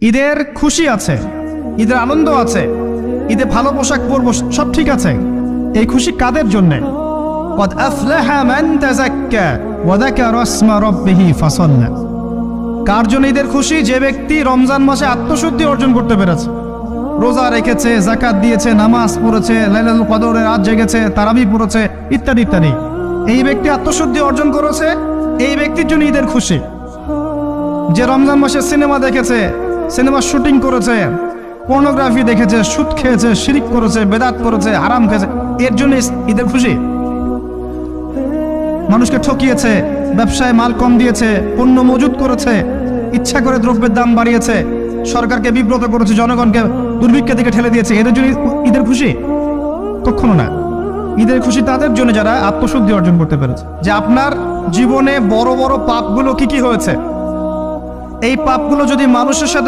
ঈদের খুশি আছে, ঈদের আনন্দ আছে, ঈদে ভালো পোশাক পরবো, সব ঠিক আছে। এই খুশি কাদের জন্যে? قد أفلح من تزكى وذكر اسم ربه فصلى। কার জন্য ঈদের খুশি? যে ব্যক্তি রমজান মাসে আত্মশুদ্ধি অর্জন করতে পেরেছে, রোজা রেখেছে, যাকাত দিয়েছে, নামাজ পড়েছে, লাইলাতুল কদরের রাত জেগেছে, তারাবি পড়েছে, ইত্যাদি ইত্যাদি। এই ব্যক্তি আত্মশুদ্ধি অর্জন করেছে, এই ব্যক্তির জন্য ঈদের খুশি। যে রমজান মাসে সিনেমা দেখেছে, সিনেমার শুটিং করেছে, পর্নোগ্রাফি দেখেছে, সুদ খেয়েছে, শিরিক করেছে, বেদাত করেছে, হারাম খেয়েছে, এর জন্য ঈদের খুশি। মানুষকে ঠকিয়েছে, ব্যবসায় মাল কম দিয়েছে, পণ্য মজুত করেছে, ইচ্ছা করে দ্রব্যের দাম বাড়িয়েছে, সরকারকে বিব্রত করেছে, জনগণকে দুর্ভিক্ষের দিকে ঠেলে দিয়েছে, এদের জন্য ঈদের খুশি? কখনো না। ঈদের খুশি তাদের জন্য যারা আত্মশুদ্ধি অর্জন করতে পেরেছে। যে আপনার জীবনে বড় বড় পাপগুলো কি কি হয়েছে, এই পাপগুলো যদি মানুষের সাথে